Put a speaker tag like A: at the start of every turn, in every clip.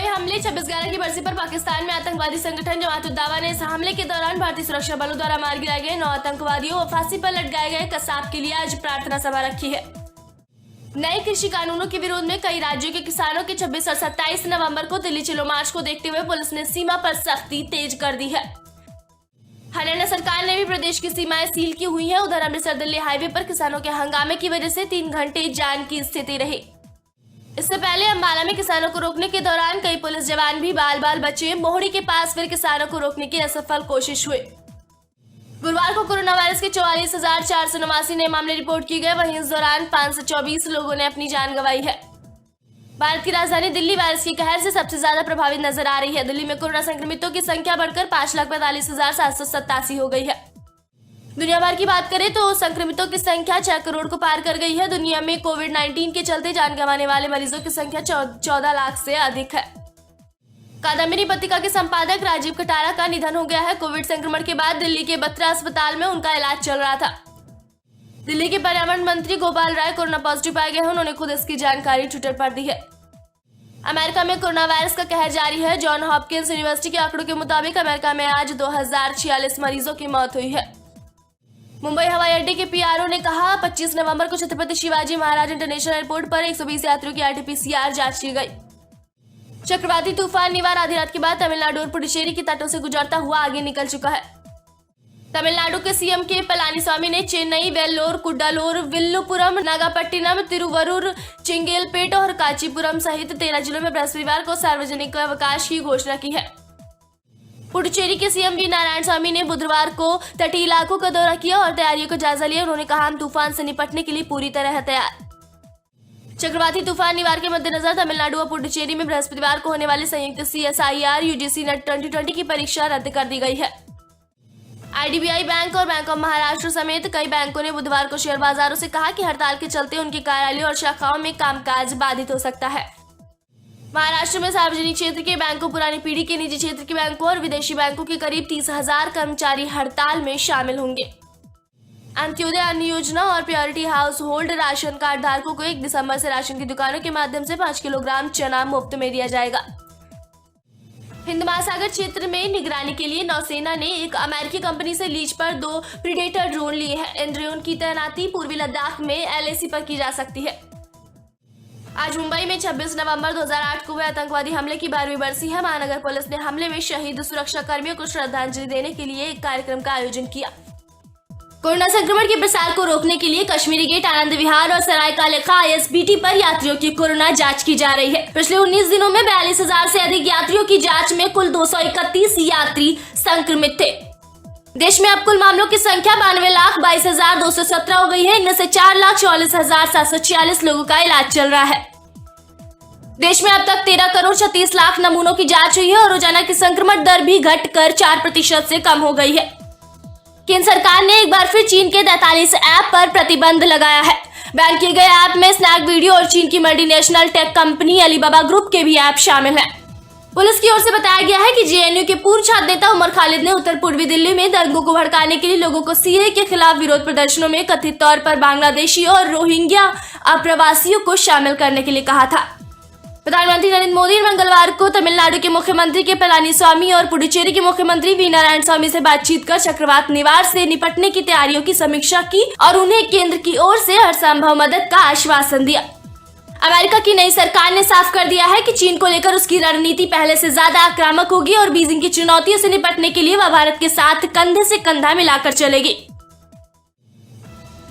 A: मुंबई हमले 26/11 की बरसी पर पाकिस्तान में आतंकवादी संगठन जमात उद दावा ने इस हमले के दौरान भारतीय सुरक्षा बलों द्वारा मार गिराए गए 9 आतंकवादियों और फांसी पर लटकाए गए कसाब के लिए आज प्रार्थना सभा रखी है। नए कृषि कानूनों के विरोध में कई राज्यों के किसानों के 26 और 27 नवंबर को दिल्ली चलो मार्च को देखते हुए पुलिस ने सीमा पर सख्ती तेज कर दी है। हरियाणा सरकार ने भी प्रदेश की सीमाएं सील की हुई है। उधर अमृतसर दिल्ली हाईवे पर किसानों के हंगामे की वजह से 3 घंटे जाम की स्थिति रही। इससे पहले अंबाला में किसानों को रोकने के दौरान कई पुलिस जवान भी बाल बचे। मोहड़ी के पास फिर किसानों को रोकने की असफल कोशिश हुई। गुरुवार को कोरोना वायरस के 44,489 नए मामले रिपोर्ट किए गए। वहीं इस दौरान 524 लोगों ने अपनी जान गंवाई है। भारत की राजधानी दिल्ली वायरस की कहर से सबसे ज्यादा प्रभावित नजर आ रही है। दिल्ली में कोरोना संक्रमितों की संख्या बढ़कर 5,45,787 हो गई है। दुनिया भर की बात करें तो संक्रमितों की संख्या 6 करोड़ को पार कर गई है। दुनिया में कोविड-19 के चलते जान गंवाने वाले मरीजों की संख्या 14 लाख से अधिक है। कादम्बिनी पत्रिका के संपादक राजीव कटारा का निधन हो गया है। कोविड संक्रमण के बाद दिल्ली के बत्रा अस्पताल में उनका इलाज चल रहा था। दिल्ली के पर्यावरण मंत्री गोपाल राय कोरोना पॉजिटिव पाए गए हैं। उन्होंने खुद इसकी जानकारी ट्विटर पर दी है। अमेरिका में कोरोना वायरस का कहर जारी है। जॉन हॉपकिंस यूनिवर्सिटी के आंकड़ों के मुताबिक अमेरिका में आज 2046 मरीजों की मौत हुई है। मुंबई हवाई अड्डे के पीआरओ ने कहा 25 नवंबर को छत्रपति शिवाजी महाराज इंटरनेशनल एयरपोर्ट पर 120 यात्रियों की RT-PCR जांच की गई। चक्रवाती तूफान निवार आधी रात के बाद तमिलनाडु और पुडुचेरी के तटों से गुजरता हुआ आगे निकल चुका है। तमिलनाडु के सीएम के पलानीस्वामी ने चेन्नई, वेल्लोर, कुड्डालोर, विल्लुपुरम, नागापट्टिनम, तिरुवरूर, चिंगेलपेट और कांचीपुरम सहित 13 जिलों में बृहस्पतिवार को सार्वजनिक अवकाश की घोषणा की है। पुडुचेरी के सीएम वी नारायण स्वामी ने बुधवार को तटीय इलाकों का दौरा किया और तैयारियों का जायजा लिया। उन्होंने कहा हम तूफान से निपटने के लिए पूरी तरह तैयार। चक्रवाती तूफान निवार के मद्देनजर तमिलनाडु और पुडुचेरी में बृहस्पतिवार को होने वाली संयुक्त CSIR UGC नेट 2020 की परीक्षा रद्द कर दी गई है। IDBI बैंक और बैंक ऑफ महाराष्ट्र समेत कई बैंकों ने बुधवार को शेयर बाजारों से कहा कि हड़ताल के चलते उनके कार्यालयों और शाखाओं में कामकाज बाधित हो सकता है। महाराष्ट्र में सार्वजनिक क्षेत्र के बैंकों, पुरानी पीढ़ी के निजी क्षेत्र के बैंकों और विदेशी बैंकों के करीब 30,000 कर्मचारी हड़ताल में शामिल होंगे। अंत्योदय अन्न योजना और purity house hold ration card धारकों को 1 दिसंबर से राशन की दुकानों के माध्यम से 5 किलोग्राम चना मुफ्त में दिया जाएगा। हिंद महासागर क्षेत्र में निगरानी के लिए नौसेना ने एक अमेरिकी कंपनी से लीज पर 2 प्रीडेटर ड्रोन लिए हैं। इन ड्रोन की तैनाती पूर्वी लद्दाख में LAC पर की जा सकती है। आज मुंबई में 26 नवंबर 2008 को हुए आतंकवादी हमले की 12वीं बरसी है। महानगर पुलिस ने हमले में शहीद सुरक्षा कर्मियों को श्रद्धांजलि देने के लिए एक कार्यक्रम का आयोजन किया। कोरोना संक्रमण के प्रसार को रोकने के लिए कश्मीरी गेट, आनंद विहार और सराय कालेखा ISBT पर यात्रियों की कोरोना जांच की जा रही है। पिछले 19 दिनों में 42,000 से अधिक यात्रियों की जांच में कुल 231 यात्री संक्रमित थे। देश में अब कुल मामलों की संख्या 92,22,217 हो गई है। इनमें से 4,44,746 लोगों का इलाज चल रहा है। देश में अब तक 13 करोड़ 36 लाख नमूनों की जांच हुई है और रोजाना की संक्रमण दर भी घटकर 4% से कम हो गई है। केंद्र सरकार ने एक बार फिर चीन के 43 ऐप पर प्रतिबंध लगाया है। बैन किए गए ऐप में स्नैक वीडियो और चीन की multinational tech company Alibaba group के भी ऐप शामिल हैं। पुलिस की ओर से बताया गया है कि JNU के पूर्व छात्र नेता उमर खालिद ने उत्तर पूर्वी दिल्ली में दंगों को भड़काने के लिए लोगों को CAA के खिलाफ विरोध प्रदर्शनों में कथित तौर पर बांग्लादेशी और रोहिंग्या अप्रवासियों को शामिल करने के लिए कहा था। प्रधानमंत्री नरेंद्र मोदी ने मंगलवार को तमिलनाडु के मुख्यमंत्री के पलानीस्वामी और पुडुचेरी के मुख्यमंत्री वी नारायण स्वामी से बातचीत कर चक्रवात निवार से निपटने की तैयारियों की समीक्षा की और उन्हें केंद्र की ओर से हर संभव मदद का आश्वासन दिया। अमेरिका की नई सरकार ने साफ कर दिया है कि चीन को लेकर उसकी रणनीति पहले से ज्यादा आक्रामक होगी और बीजिंग की चुनौतियों से निपटने के लिए वह भारत के साथ कंधे से कंधा मिलाकर चलेगी।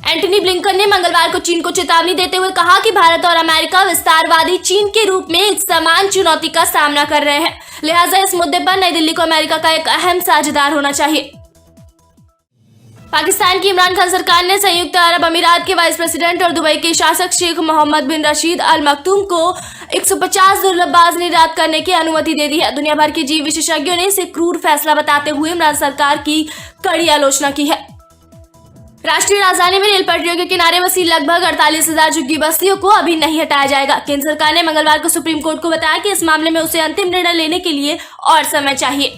A: एंटनी ब्लिंकन ने मंगलवार को चीन को चेतावनी देते हुए कहा कि भारत और अमेरिका विस्तारवादी चीन के रूप में एक समान चुनौती का सामना कर रहे हैं। लिहाजा इस मुद्दे पर नई दिल्ली को अमेरिका का एक अहम साझेदार होना चाहिए। पाकिस्तान की इमरान खान सरकार ने संयुक्त अरब अमीरात के वाइस प्रेसिडेंट और दुबई के शासक शेख मोहम्मद बिन रशीद अल मखदूम को 150 दुर्लभ बाज निर्यात करने की अनुमति दे दी है। दुनिया भर के जीव विशेषज्ञों ने इसे क्रूर फैसला बताते हुए इमरान सरकार की कड़ी आलोचना की है। राष्ट्रीय राजधानी में रेल पटरियों के किनारे बसी लगभग 48,000 झुग्गी बस्तियों को अभी नहीं हटाया जाएगा। केंद्र सरकार ने मंगलवार को सुप्रीम कोर्ट को बताया कि इस मामले में उसे अंतिम निर्णय लेने के लिए और समय चाहिए।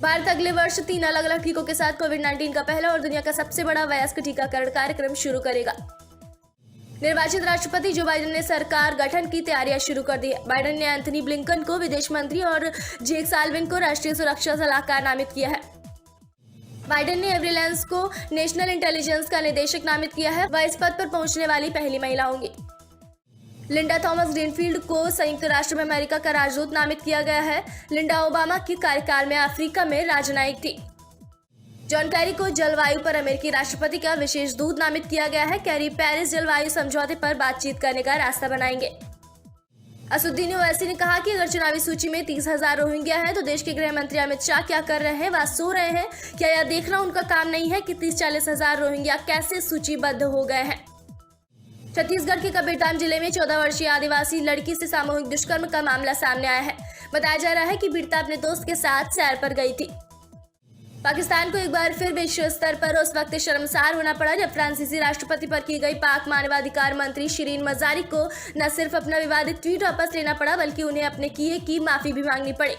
A: भारत अगले वर्ष 3 अलग-अलग टीकों के साथ कोविड-19 का पहला और दुनिया का सबसे बड़ा वयस्क टीकाकरण कार्यक्रम शुरू करेगा। निर्वाचित राष्ट्रपति जो बाइडेन ने सरकार गठन की तैयारियां शुरू कर दी है। बाइडेन ने एंथनी ब्लिंकन को विदेश मंत्री और जेक साल्विन को राष्ट्रीय सुरक्षा सलाहकार नामित किया है। बाइडेन ने एवरी लैंस को नेशनल इंटेलिजेंस का निदेशक नामित किया है। वह इस पद पर पहुंचने वाली पहली महिला होंगी। लिंडा थॉमस ग्रीनफील्ड को संयुक्त राष्ट्र में अमेरिका का राजदूत नामित किया गया है। लिंडा ओबामा के कार्यकाल में अफ्रीका में राजनयिक थी। जॉन कैरी को जलवायु पर अमेरिकी राष्ट्रपति का विशेष दूत नामित किया गया है। कैरी पेरिस जलवायु समझौते पर बातचीत करने का रास्ता बनाएंगे। असदुद्दीन ओवैसी ने कहा कि अगर चुनावी सूची में 30,000 रोहिंग्या हैं तो देश के गृह मंत्री अमित शाह क्या कर रहे हैं? वह सो रहे हैं क्या? यह देखना उनका काम नहीं है कि 30-40 हजार रोहिंग्या कैसे सूचीबद्ध हो गए हैं। छत्तीसगढ़ के कबीरधाम जिले में 14 वर्षीय आदिवासी लड़की से सामूहिक दुष्कर्म का मामला सामने आया है। बताया जा रहा है कि पीड़िता अपने दोस्त के साथ सैर पर गई थी। पाकिस्तान को एक बार फिर विश्व स्तर पर उस वक्त शर्मसार होना पड़ा जब फ्रांसीसी राष्ट्रपति पर की गई पाक मानवाधिकार मंत्री शिरीन मजारी को न सिर्फ अपना विवादित ट्वीट वापस लेना पड़ा बल्कि उन्हें अपने किए की माफी भी मांगनी पड़ी।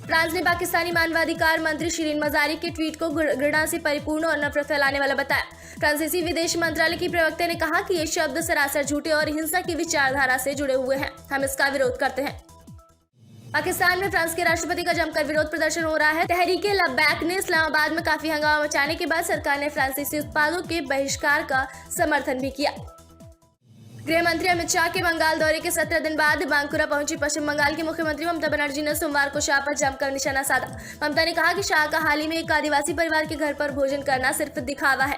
A: फ्रांस ने पाकिस्तानी मानवाधिकार मंत्री शिरीन मजारी के ट्वीट को घृणा से परिपूर्ण और नफरत फैलाने वाला बताया। फ्रांसीसी विदेश मंत्रालय की प्रवक्ता ने कहा कि ये शब्द सरासर झूठे और हिंसा की विचारधारा से जुड़े हुए हैं। हम इसका विरोध करते हैं। पाकिस्तान में फ्रांस के राष्ट्रपति का जमकर विरोध प्रदर्शन हो रहा है। तहरीके लब्बैक ने इस्लामाबाद में काफी हंगामा मचाने के बाद सरकार ने फ्रांसीसी उत्पादों के बहिष्कार का समर्थन भी किया। गृह मंत्री अमित शाह के बंगाल दौरे के 17 दिन बाद बांकुरा पहुंची पश्चिम बंगाल की मुख्यमंत्री ममता बनर्जी ने सोमवार को शाह पर जमकर निशाना साधा। ममता ने कहा कि शाह का हाल ही में एक आदिवासी परिवार के घर पर भोजन करना सिर्फ दिखावा है।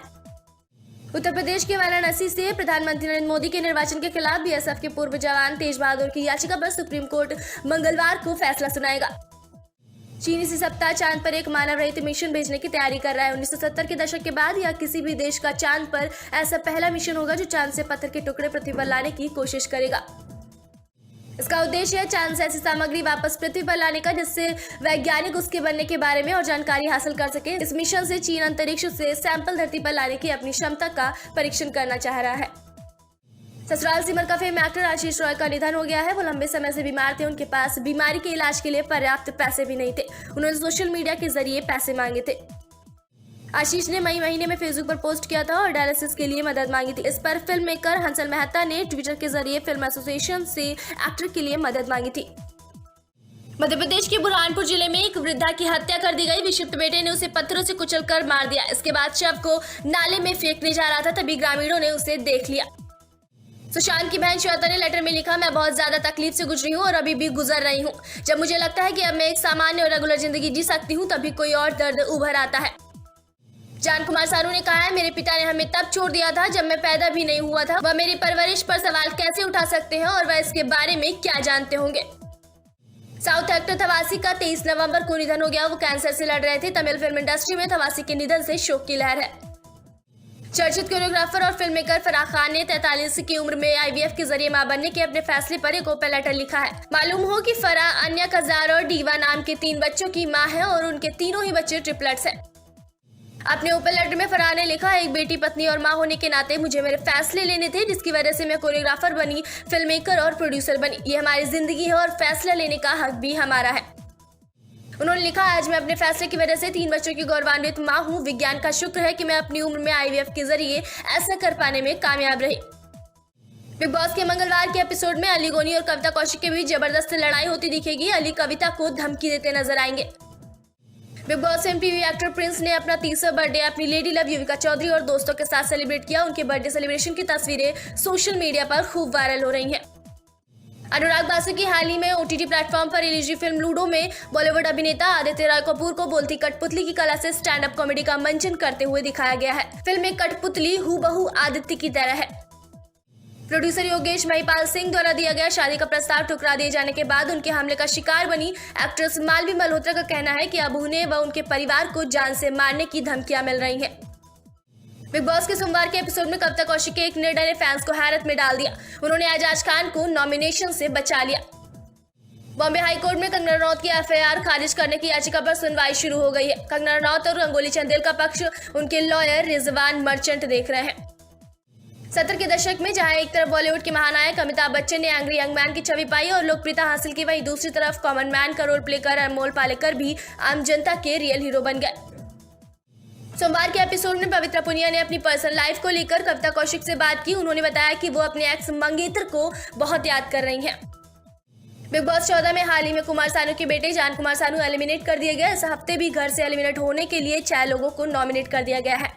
A: उत्तर प्रदेश के वाराणसी से प्रधानमंत्री नरेंद्र मोदी के निर्वाचन के खिलाफ बीएसएफ के पूर्व जवान तेज बहादुर की याचिका पर सुप्रीम कोर्ट मंगलवार को फैसला सुनाएगा। चीन इसी सप्ताह चांद पर एक मानव रहित मिशन भेजने की तैयारी कर रहा है। 1970 के दशक के बाद यह किसी भी देश का चांद पर ऐसा पहला मिशन होगा जो चांद से पत्थर के टुकड़े पृथ्वी पर लाने की कोशिश करेगा। इसका उद्देश्य है चांद से ऐसी सामग्री वापस पृथ्वी पर लाने का जिससे वैज्ञानिक उसके बनने के बारे में और जानकारी हासिल कर सके। इस मिशन से चीन अंतरिक्ष से सैंपल धरती पर लाने की अपनी क्षमता का परीक्षण करना चाह रहा है। ससुराल सिमर का फेम एक्टर आशीष रॉय का निधन हो गया है। वो लंबे समय से बीमार थे। उनके पास बीमारी के इलाज के लिए पर्याप्त पैसे भी नहीं थे। उन्होंने सोशल मीडिया के जरिए पैसे मांगे थे। आशीष ने मई महीने में फेसबुक पर पोस्ट किया था और डायलिसिस के लिए मदद मांगी थी। इस पर फिल्म मेकर हंसल मेहता ने ट्विटर के जरिए फिल्म एसोसिएशन से एक्टर के लिए मदद मांगी थी। मध्य प्रदेश के बुरहानपुर जिले में एक वृद्धा की हत्या कर दी गई। विक्षिप्त बेटे ने उसे पत्थरों से कुचलकर मार दिया। इसके बाद शव को नाले में फेंकने जा रहा था, तभी ग्रामीणों ने उसे देख लिया। सुशांत की बहन श्वेता ने लेटर में लिखा, मैं बहुत ज्यादा तकलीफ से गुजरी हूँ और अभी भी गुजर रही हूँ। जब मुझे लगता है कि अब मैं एक सामान्य और रेगुलर जिंदगी जी सकती हूँ तभी कोई और दर्द उभर आता है। जान कुमार सारू ने कहा है, मेरे पिता ने हमें तब छोड़ दिया था जब मैं पैदा भी नहीं हुआ था। वह मेरी परवरिश पर सवाल कैसे उठा सकते हैं और वह इसके बारे में क्या जानते होंगे। साउथ एक्टर थवासी का 23 नवंबर को निधन हो गया। वो कैंसर से लड़ रहे थे। तमिल फिल्म इंडस्ट्री में थवासी के निधन से शोक की लहर है। चर्चित कोरियोग्राफर और फिल्म मेकर फराह खान ने 43 की उम्र में आईवीएफ के जरिए मां बनने के अपने फैसले पर एक ओपन लेटर लिखा है। मालूम हो कि फराह अन्या कजार और डीवा नाम के 3 बच्चों की मां है और उनके तीनों ही बच्चे ट्रिपलेट्स हैं। अपने ओपन लेटर में फराह ने लिखा, एक बेटी, पत्नी और मां होने के नाते मुझे मेरे फैसले लेने थे जिसकी वजह से मैं कोरियोग्राफर बनी, फिल्म मेकर और प्रोड्यूसर बनी। ये हमारी जिंदगी है और फैसला लेने का हक भी हमारा है। उन्होंने लिखा, आज मैं अपने फैसले की वजह से 3 बच्चों की गौरवान्वित मां हूं। विज्ञान का शुक्र है कि मैं अपनी उम्र में आईवीएफ के जरिए ऐसा कर पाने में कामयाब रही। बिग बॉस के मंगलवार के एपिसोड में अली गोनी और कविता कौशिक के बीच जबरदस्त लड़ाई होती दिखेगी। अली कविता को धमकी देते नजर आएंगे। Big boss fame TV actor Prince ने अपना 30वां बर्थडे अपनी लेडी लव युविका चौधरी और दोस्तों के साथ सेलिब्रेट किया। उनके बर्थडे सेलिब्रेशन की तस्वीरें सोशल मीडिया पर खूब वायरल हो रही हैं। अनुराग बासु की हाल ही में ओटीटी प्लेटफॉर्म पर रिलीज हुई फिल्म लूडो में बॉलीवुड अभिनेता आदित्य रॉय कपूर को बोलती कठपुतली की कला से स्टैंड अप कॉमेडी का मंचन करते हुए दिखाया गया है। फिल्म में कठपुतली हूबहू आदित्य की तरह है। प्रोड्यूसर योगेश महिपाल सिंह द्वारा दिया गया शादी का प्रस्ताव ठुकरा दिए जाने के बाद उनके हमले का शिकार बनी एक्ट्रेस मालवी मल्होत्रा का कहना है कि अब उन्हें व उनके परिवार को जान से मारने की धमकियां मिल रही हैं। बिग बॉस के सोमवार के एपिसोड में कविता कौशिक के एक निर्णय ने फैंस को हैरत में डाल दिया। उन्होंने एजाज खान को नॉमिनेशन से बचा लिया। बॉम्बे हाई कोर्ट में कंगना रनौत की एफआईआर खारिज करने की याचिका पर सुनवाई शुरू हो गई है। कंगना रनौत और रंगोली चंदेल का पक्ष उनके लॉयर रिजवान मर्चेंट देख रहे हैं। 70 के दशक में जहां एक तरफ बॉलीवुड के महानायक अमिताभ बच्चन ने एंग्री यंग मैन की छवि पाई और लोकप्रियता हासिल की, वहीं दूसरी तरफ कॉमन मैन का रोल प्ले कर अनमोल पालेकर भी आम जनता के रियल हीरो बन गए। सोमवार के एपिसोड में पवित्रा पुनिया ने अपनी पर्सनल लाइफ को लेकर कविता कौशिक से बात की। उन्होंने बताया कि वो अपने एक्स मंगेतर को बहुत याद कर रही हैं। बिग बॉस 14 में हाल ही में कुमार सानू के बेटे जान कुमार सानू एलिमिनेट कर दिए गए। इस हफ्ते भी घर से एलिमिनेट होने के लिए 6 लोगों को नॉमिनेट कर दिया गया है।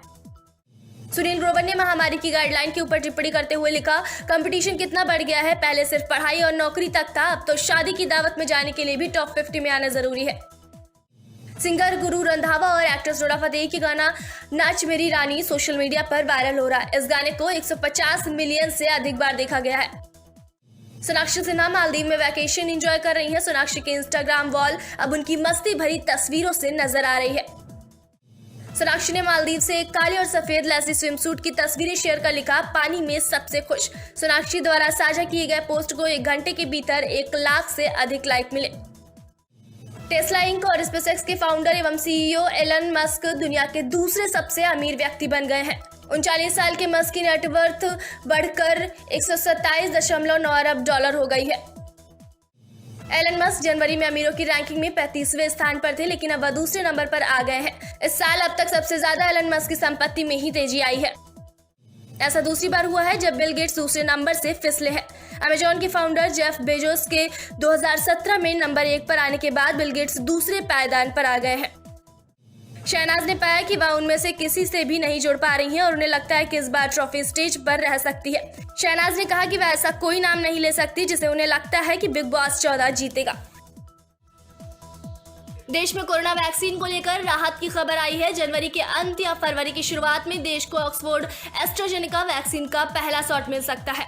A: सुनील ग्रोवर ने महामारी की गाइडलाइन के ऊपर टिप्पणी करते हुए लिखा, कंपटीशन कितना बढ़ गया है। पहले सिर्फ पढ़ाई और नौकरी तक था, अब तो शादी की दावत में जाने के लिए भी टॉप 50 में आना जरूरी है। सिंगर गुरु रंधावा और एक्ट्रेस रोड़ा फतेही की गाना नाच मेरी रानी सोशल मीडिया पर वायरल हो रहा है। इस गाने को 150 मिलियन से अधिक बार देखा गया है। सोनाक्षी सिन्हा मालदीव में वैकेशन एंजॉय कर रही हैं। सोनाक्षी के इंस्टाग्राम वॉल अब उनकी मस्ती भरी तस्वीरों से नजर आ रही है। सोनाक्षी ने मालदीव से एक काली और सफेद लेसी स्विमसूट की तस्वीरें शेयर कर लिखा, पानी में सबसे खुश। सोनाक्षी द्वारा साझा किए गए पोस्ट को 1 घंटे के भीतर 1 लाख से अधिक लाइक मिले। टेस्ला इंक और स्पेसएक्स के फाउंडर एवं सीईओ एलन मस्क दुनिया के दूसरे सबसे अमीर व्यक्ति बन गए हैं। 39 साल के मस्क की नेटवर्थ बढ़कर 127.9 अरब डॉलर हो गई है। एलन मस्क जनवरी में अमीरों की रैंकिंग में 35वें स्थान पर थे, लेकिन अब वह दूसरे नंबर पर आ गए हैं। इस साल अब तक सबसे ज्यादा एलन मस्क की संपत्ति में ही तेजी आई है। ऐसा दूसरी बार हुआ है जब बिल गेट्स दूसरे नंबर से फिसले हैं। अमेजॉन के फाउंडर जेफ बेजोस के 2017 में नंबर 1 पर आने के बाद बिल गेट्स दूसरे पायदान पर आ गए हैं। शहनाज ने पाया कि वह उनमें से किसी से भी नहीं जुड़ पा रही हैं और उन्हें लगता है कि इस बार ट्रॉफी स्टेज पर रह सकती है। शहनाज ने कहा कि वह ऐसा कोई नाम नहीं ले सकती जिसे उन्हें लगता है कि बिग बॉस 14 जीतेगा। देश में कोरोना वैक्सीन को लेकर राहत की खबर आई है। जनवरी के अंत या फरवरी की शुरुआत में देश को ऑक्सफोर्ड एस्ट्राजेनेका वैक्सीन का पहला शॉट मिल सकता है।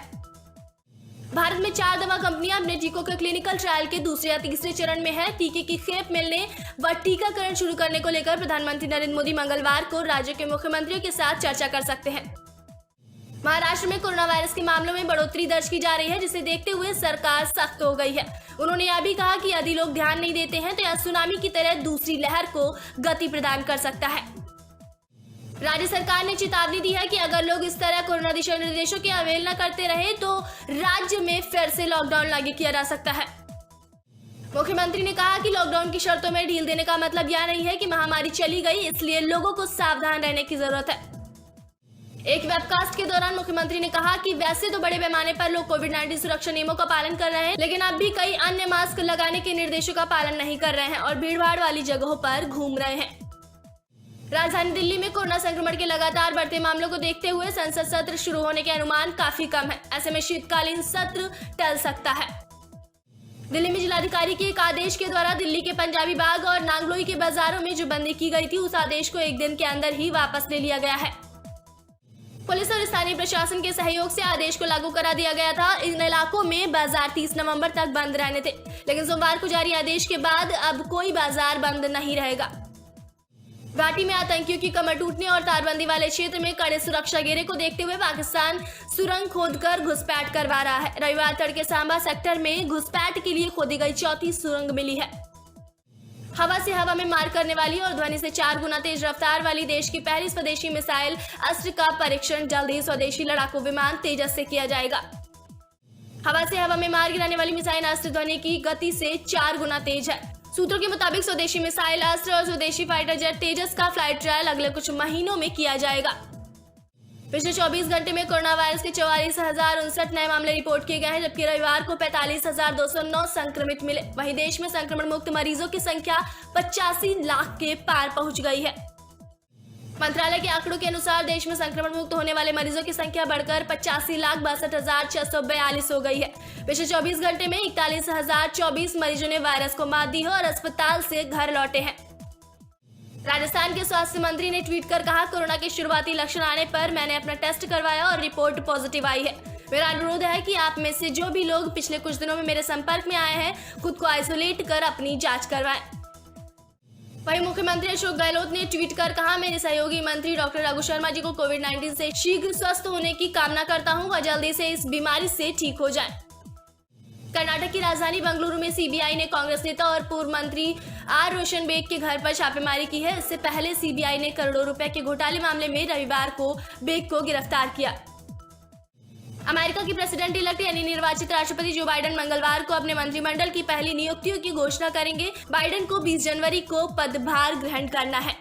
A: भारत में 4 दवा कंपनियां अपने टीकों के क्लिनिकल ट्रायल के दूसरे या तीसरे चरण में है। टीके की खेप मिलने व टीकाकरण शुरू करने को लेकर प्रधानमंत्री नरेंद्र मोदी मंगलवार को राज्य के मुख्यमंत्रियों के साथ चर्चा कर सकते हैं। महाराष्ट्र में कोरोना वायरस के मामलों में बढ़ोतरी दर्ज की जा रही है, जिसे देखते हुए सरकार सख्त हो गई है। उन्होंने यह भी कहा कि यदि लोग ध्यान नहीं देते हैं तो यह सुनामी की तरह दूसरी लहर को गति प्रदान कर सकता है। राज्य सरकार ने चेतावनी दी है कि अगर लोग इस तरह कोरोना दिशा निर्देशों की अवहेलना करते रहे तो राज्य में फिर से लॉकडाउन लागू किया जा सकता है। मुख्यमंत्री ने कहा कि लॉकडाउन की शर्तों में ढील देने का मतलब यह नहीं है कि महामारी चली गई, इसलिए लोगों को सावधान रहने की जरूरत है। एक वेबकास्ट के दौरान मुख्यमंत्री ने कहा कि वैसे तो बड़े पैमाने पर लोग कोविड-19 सुरक्षा नियमों का पालन कर रहे हैं, लेकिन अब भी कई अन्य मास्क लगाने के निर्देशों का पालन नहीं कर रहे हैं और भीड़भाड़ वाली जगहों पर घूम रहे हैं। राजधानी दिल्ली में कोरोना संक्रमण के लगातार बढ़ते मामलों को देखते हुए संसद सत्र शुरू होने के अनुमान काफी कम है। ऐसे में शीतकालीन सत्र टल सकता है। दिल्ली में जिलाधिकारी के एक आदेश के द्वारा दिल्ली के पंजाबी बाग और नांगलोई के बाजारों में जो बंदी की गई थी, उस आदेश को 1 दिन के अंदर ही वापस ले लिया गया है। पुलिस और स्थानीय प्रशासन के सहयोग से आदेश को लागू करा दिया गया था। इन इलाकों में बाजार 30 नवंबर तक बंद रहने थे, लेकिन सोमवार को जारी आदेश के बाद अब कोई बाजार बंद नहीं रहेगा। घाटी में आतंकियों की कमर टूटने और तारबंदी वाले क्षेत्र में कड़े सुरक्षा घेरे को देखते हुए पाकिस्तान सुरंग खोदकर घुसपैठ करवा रहा है। रविवार तड़के सांबा सेक्टर में घुसपैठ के लिए खोदी गई चौथी सुरंग मिली है। हवा से हवा में मार करने वाली और ध्वनि से 4 गुना तेज रफ्तार वाली देश की पहली स्वदेशी मिसाइल अस्त्र का परीक्षण जल्द ही स्वदेशी लड़ाकू विमान तेजस से किया जाएगा। हवा से हवा में मार गिराने वाली मिसाइल अस्त्र ध्वनि की गति से 4 गुना तेज है। सूत्रों के मुताबिक स्वदेशी मिसाइल अस्त्र और स्वदेशी फाइटर जेट तेजस का फ्लाइट ट्रायल अगले कुछ महीनों में किया जाएगा। पिछले 24 घंटे में कोरोना वायरस के 44,059 नए मामले रिपोर्ट किए गए हैं, जबकि रविवार को 45,209 संक्रमित मिले। वहीं देश में संक्रमण मुक्त मरीजों की संख्या 85 लाख के पार पहुंच गई है। मंत्रालय के आंकड़ों के अनुसार देश में संक्रमण मुक्त होने वाले मरीजों की संख्या बढ़कर 85,62,642 हो गई है। पिछले 24 घंटे में 41,024 मरीजों ने वायरस को मात दी है और अस्पताल से घर लौटे हैं। राजस्थान के स्वास्थ्य मंत्री ने ट्वीट कर कहा, कोरोना के शुरुआती लक्षण आने पर मैंने अपना टेस्ट करवाया और रिपोर्ट पॉजिटिव आई है। मेरा अनुरोध है कि आप में से जो भी लोग पिछले कुछ दिनों में मेरे संपर्क में आए हैं, खुद को आइसोलेट कर अपनी जांच करवाएं। वहीं मुख्यमंत्री अशोक गहलोत ने ट्वीट कर कहा, मेरे सहयोगी मंत्री डॉक्टर रघु शर्मा जी को कोविड-19 से शीघ्र स्वस्थ होने की कामना करता हूं और जल्दी से इस बीमारी से ठीक हो जाएं। कर्नाटक की राजधानी बेंगलुरु में सीबीआई ने कांग्रेस नेता और पूर्व मंत्री आर रोशन बेग के घर पर छापेमारी की है। इससे पहले सीबीआई ने करोड़ों रुपए के घोटाले मामले में रविवार को बेग को गिरफ्तार किया। अमेरिका की प्रेसिडेंट इलेक्ट यानी निर्वाचित राष्ट्रपति जो बाइडेन मंगलवार को अपने मंत्रिमंडल की पहली नियुक्तियों की घोषणा करेंगे। बाइडेन को 20 जनवरी को पदभार ग्रहण करना है।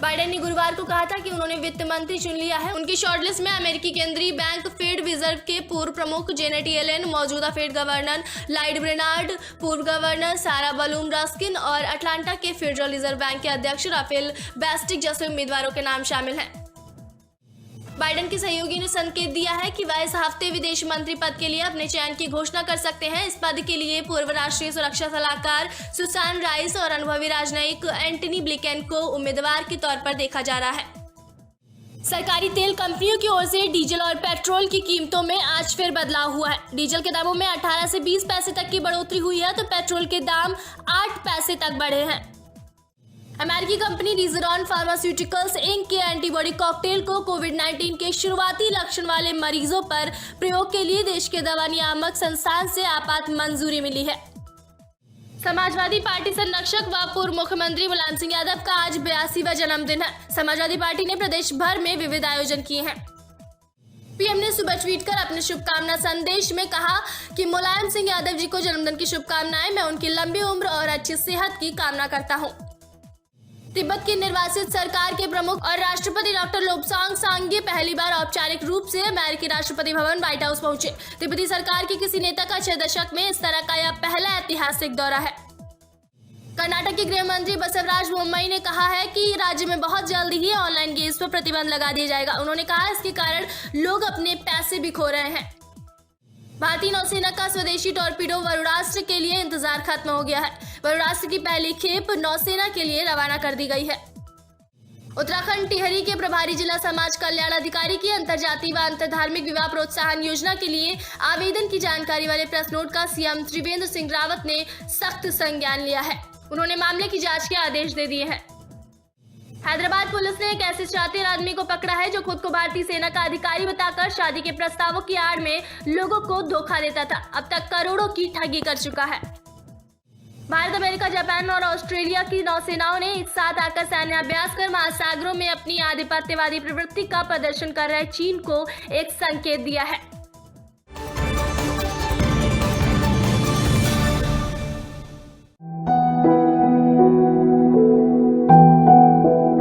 A: बाइडेन ने गुरुवार को कहा था कि उन्होंने वित्त मंत्री चुन लिया है। उनकी शॉर्टलिस्ट में अमेरिकी केंद्रीय बैंक फेड रिजर्व के पूर्व प्रमुख जेनेट येलेन, मौजूदा फेड गवर्नर लाइड ब्रेनार्ड, पूर्व गवर्नर सारा बलून रस्किन और अटलांटा के फेडरल रिजर्व बैंक के अध्यक्ष राफेल बेस्टिक जैसे उम्मीदवारों के नाम शामिल हैं। बाइडेन के सहयोगी ने संकेत दिया है कि वह इस हफ्ते विदेश मंत्री पद के लिए अपने चयन की घोषणा कर सकते हैं। इस पद के लिए पूर्व राष्ट्रीय सुरक्षा सलाहकार सुसान राइस और अनुभवी राजनयिक एंटनी ब्लिंकेन को उम्मीदवार के तौर पर देखा जा रहा है। सरकारी तेल कंपनियों की ओर से डीजल और पेट्रोल की कीमतों में आज फिर बदलाव हुआ है। डीजल के दामों में 18 से 20 पैसे तक की बढ़ोतरी हुई है तो पेट्रोल के दाम 8 पैसे तक बढ़े हैं। अमेरिकी कंपनी रिजरॉन फार्मास्यूटिकल्स इंक के एंटीबॉडी कॉकटेल को कोविड-19 के शुरुआती लक्षण वाले मरीजों पर प्रयोग के लिए देश के दवा नियामक संस्थान से आपात मंजूरी मिली है। समाजवादी पार्टी संरक्षक व पूर्व मुख्यमंत्री मुलायम सिंह यादव का आज 82वां जन्मदिन है। समाजवादी पार्टी ने प्रदेश भर में विविध आयोजन किए हैं। पीएम ने सुबह ट्वीट कर अपने शुभकामना संदेश में कहा कि मुलायम सिंह यादव जी को जन्मदिन की शुभकामनाएं। मैं उनकी लंबी उम्र और अच्छी सेहत की कामना करता हूँ। तिब्बत के निर्वासित सरकार के प्रमुख और राष्ट्रपति डॉक्टर लोब्सांग सांगे पहली बार औपचारिक रूप से अमेरिकी राष्ट्रपति भवन व्हाइट हाउस पहुंचे। तिब्बती सरकार के किसी नेता का 6 दशक में इस तरह का यह पहला ऐतिहासिक दौरा है। कर्नाटक के गृह मंत्री बसवराज बोम्मई ने कहा है कि राज्य में बहुत जल्द ही ऑनलाइन गेम्स पर प्रतिबंध लगा दिया जाएगा। उन्होंने कहा इसके कारण लोग अपने पैसे भी खो रहे हैं। भारतीय नौसेना का स्वदेशी टॉर्पीडो वरुणास्त्र के लिए इंतजार खत्म हो गया है। वरुणास्त्र की पहली खेप नौसेना के लिए रवाना कर दी गई है। उत्तराखंड टिहरी के प्रभारी जिला समाज कल्याण अधिकारी की अंतर्जातीय व अंतरधार्मिक विवाह प्रोत्साहन योजना के लिए आवेदन की जानकारी वाले प्रेस नोट का सीएम त्रिवेंद्र सिंह रावत ने सख्त संज्ञान लिया है। उन्होंने मामले की जांच के आदेश दे दिए हैं। हैदराबाद पुलिस ने एक ऐसे शातिर आदमी को पकड़ा है जो खुद को भारतीय सेना का अधिकारी बताकर शादी के प्रस्तावों की आड़ में लोगों को धोखा देता था। अब तक करोड़ों की ठगी कर चुका है। भारत, अमेरिका, जापान और ऑस्ट्रेलिया की नौसेनाओं ने एक साथ आकर सैन्याभ्यास कर महासागरों में अपनी आधिपत्यवादी प्रवृत्ति का प्रदर्शन कर रहे चीन को एक संकेत दिया है।